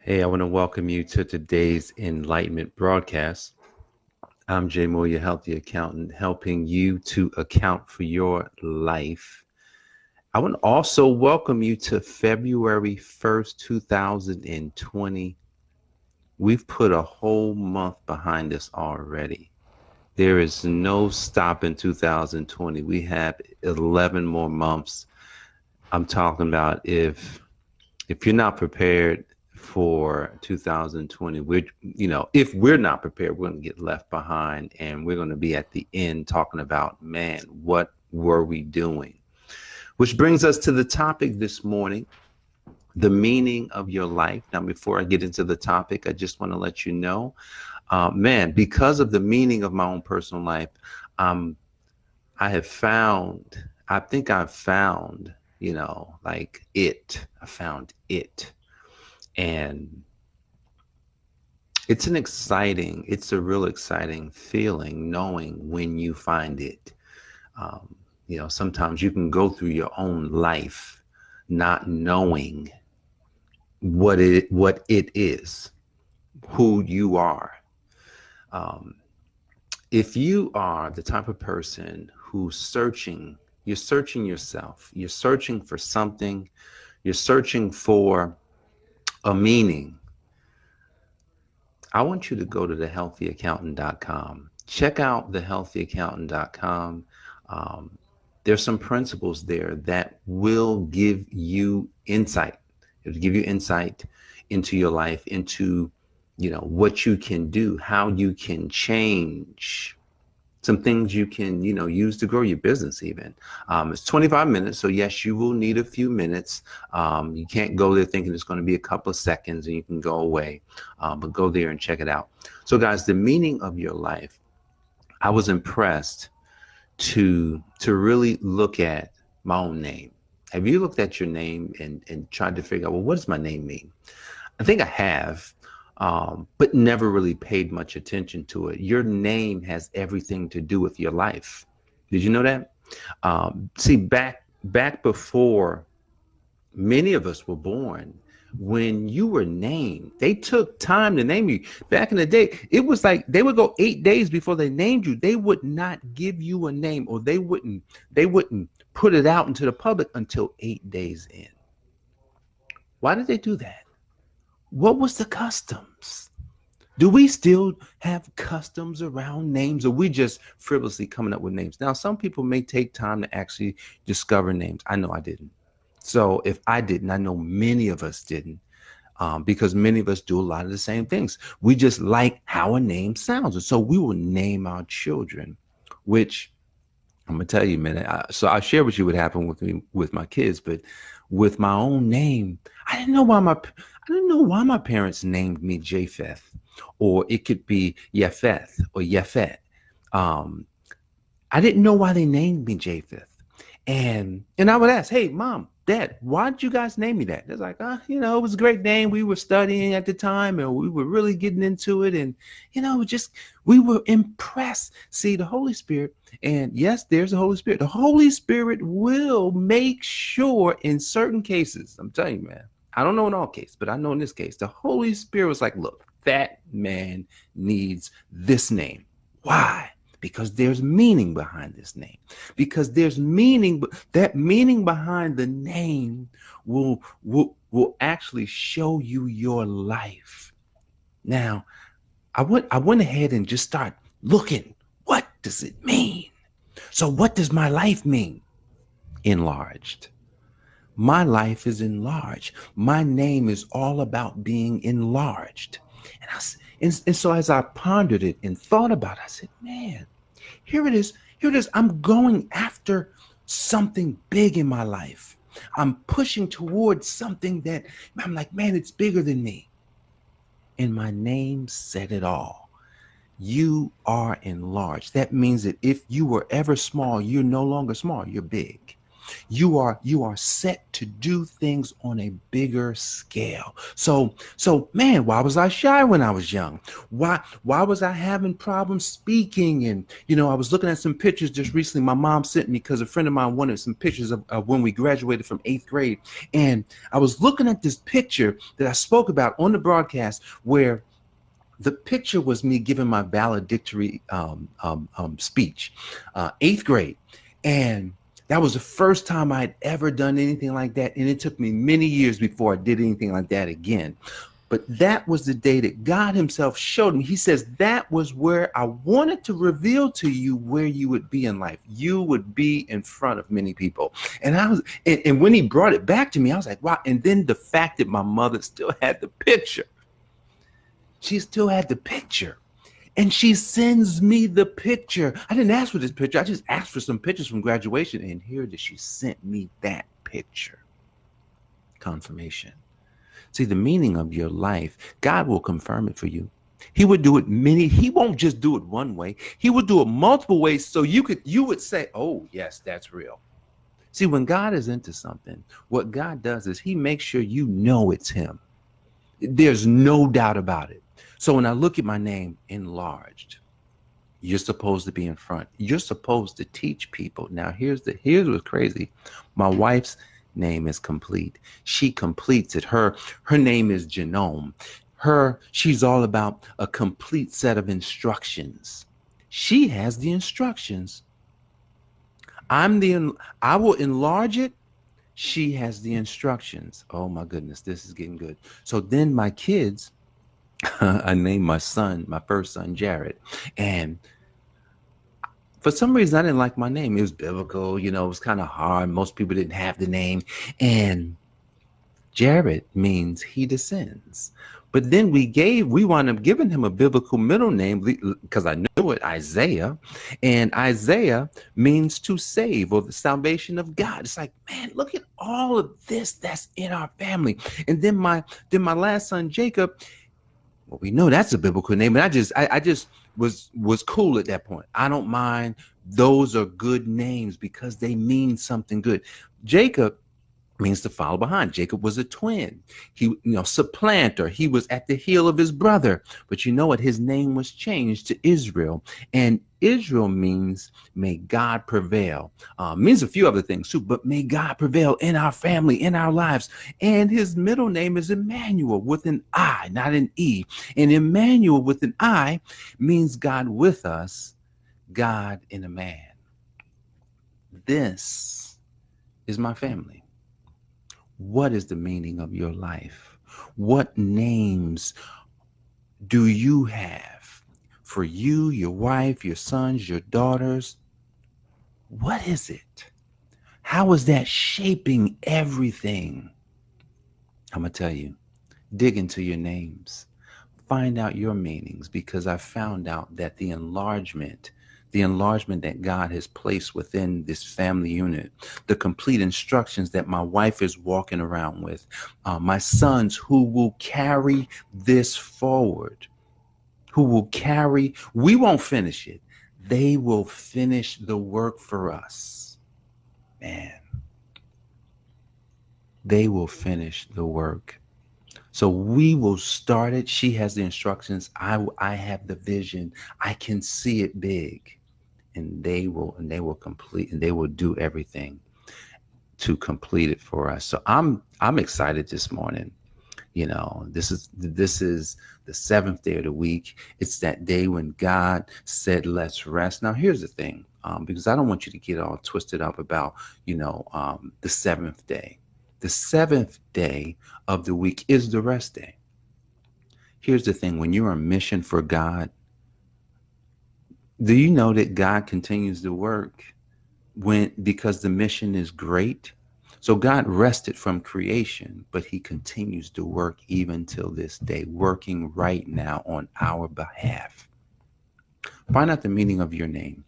Hey, I want to welcome you to today's Enlightenment broadcast. I'm Jay Moore, your healthy accountant, helping you to account for your life. I want to also welcome you to February 1st, 2020. We've put a whole month behind us already. There is no stop in 2020. We have 11 more months. I'm talking about if you're not prepared for 2020, if we're not prepared, we're going to get left behind, and we're going to be at the end talking about, man, what were we doing? Which brings us to the topic this morning, the meaning of your life. Now, before I get into the topic, I just want to let you know, because of the meaning of my own personal life, um, I think I've found, I found it. And it's a real exciting feeling knowing when you find it. Sometimes you can go through your own life not knowing what it is, who you are. Um, if you are the type of person who's you're searching yourself, you're searching for something, you're searching for a meaning. I want you to go to thehealthyaccountant.com. Check out thehealthyaccountant.com. There's some principles there that will give you insight. It'll give you insight into your life, into what you can do, how you can change some things you can, use to grow your business even. It's 25 minutes. So yes, you will need a few minutes. You can't go there thinking it's going to be a couple of seconds and you can go away, but go there and check it out. So guys, the meaning of your life, I was impressed to really look at my own name. Have you looked at your name and tried to figure out, well, what does my name mean? I think I have, but never really paid much attention to it. Your name has everything to do with your life. Did you know that? See, back before many of us were born, when you were named, they took time to name you. Back in the day, it was like they would go 8 days before they named you. They would not give you a name, or they wouldn't put it out into the public until 8 days in. Why did they do that? What was the customs? Do we still have customs around names, or we just frivolously coming up with names? Now, some people may take time to actually discover names. I know I didn't. So if I didn't, I know many of us didn't, because many of us do a lot of the same things. We just like how a name sounds. And so we will name our children, which I'm gonna tell you, man. So I'll share with you what happened with me with my kids, but with my own name, I didn't know why my parents named me Japheth, or it could be Yefeth or Yefet. Um, I didn't know why they named me Japheth, and I would ask, "Hey, mom, dad, why did you guys name me that?" They're like, it was a great name. We were studying at the time, and we were really getting into it, and just we were impressed. See, the Holy Spirit, and yes, there's the Holy Spirit. The Holy Spirit will make sure in certain cases. I'm telling you, man. I don't know in all cases, but I know in this case, the Holy Spirit was like, "Look, that man needs this name. Why? Because there's meaning behind this name. Because there's meaning, but that meaning behind the name will actually show you your life." Now, I went ahead and just start looking. What does it mean? So what does my life mean? Enlarged. My life is enlarged. My name is all about being enlarged. And so as I pondered it and thought about it, I said, man, here it is. Here it is. I'm going after something big in my life. I'm pushing towards something that I'm like, man, it's bigger than me. And my name said it all. You are enlarged. That means that if you were ever small, you're no longer small, you're big. You are set to do things on a bigger scale. So man, why was I shy when I was young? Why was I having problems speaking? And I was looking at some pictures just recently. My mom sent me because a friend of mine wanted some pictures of when we graduated from 8th grade. And I was looking at this picture that I spoke about on the broadcast where the picture was me giving my valedictory speech, 8th grade. And that was the first time I'd ever done anything like that. And it took me many years before I did anything like that again. But that was the day that God himself showed me. He says, that was where I wanted to reveal to you where you would be in life. You would be in front of many people. And when he brought it back to me, I was like, wow. And then the fact that my mother still had the picture. She still had the picture. And she sends me the picture. I didn't ask for this picture. I just asked for some pictures from graduation. And here that she sent me that picture. Confirmation. See, the meaning of your life, God will confirm it for you. He would do it he won't just do it one way. He would do it multiple ways. So you would say, oh, yes, that's real. See, when God is into something, what God does is he makes sure you know it's him. There's no doubt about it. So when I look at my name enlarged, you're supposed to be in front. You're supposed to teach people. Now, here's what's crazy. My wife's name is complete. She completes it. Her name is Genome. She's all about a complete set of instructions. She has the instructions. I will enlarge it. She has the instructions. Oh my goodness, this is getting good. So then my kids, I named my first son, Jared. And for some reason, I didn't like my name. It was biblical, it was kind of hard. Most people didn't have the name. And Jared means he descends. But then we wound up giving him a biblical middle name because I knew it, Isaiah. And Isaiah means to save, or the salvation of God. It's like, man, look at all of this that's in our family. And then my last son, Jacob, well, we know that's a biblical name. And I just was cool at that point. I don't mind. Those are good names because they mean something good. Jacob means to follow behind. Jacob was a twin. He, supplanter. He was at the heel of his brother. But you know what? His name was changed to Israel. And Israel means may God prevail. Means a few other things too, but may God prevail in our family, in our lives. And his middle name is Emmanuel with an I, not an E. And Emmanuel with an I means God with us, God in a man. This is my family. What is the meaning of your life? What names do you have for you, your wife, your sons, your daughters? What is it? How is that shaping everything? I'm going to tell you, dig into your names. Find out your meanings, because I found out that the enlargement that God has placed within this family unit, the complete instructions that my wife is walking around with, my sons who will carry this forward, we won't finish it. They will finish the work for us. Man, they will finish the work. So we will start it. She has the instructions. I have the vision. I can see it big. And they will complete, and they will do everything to complete it for us. So I'm excited this morning. This is the 7th day of the week. It's that day when God said, let's rest. Now, here's the thing, because I don't want you to get all twisted up about, the 7th day. The 7th day of the week is the rest day. Here's the thing. When you're on mission for God, do you know that God continues to work because the mission is great? So God rested from creation, but he continues to work even till this day, working right now on our behalf. Find out the meaning of your name.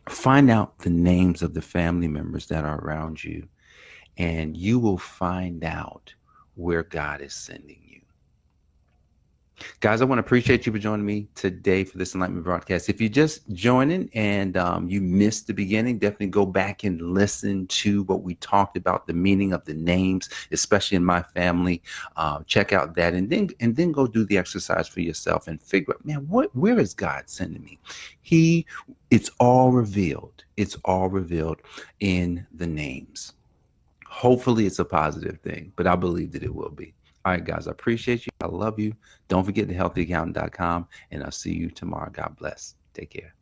Find out the names of the family members that are around you, and you will find out where God is sending you. Guys, I want to appreciate you for joining me today for this Enlightenment broadcast. If you're just joining and you missed the beginning, definitely go back and listen to what we talked about, the meaning of the names, especially in my family. Check out that, and then go do the exercise for yourself and figure out, man, where is God sending me? It's all revealed. It's all revealed in the names. Hopefully it's a positive thing, but I believe that it will be. All right, guys, I appreciate you. I love you. Don't forget to healthyaccountant.com, and I'll see you tomorrow. God bless. Take care.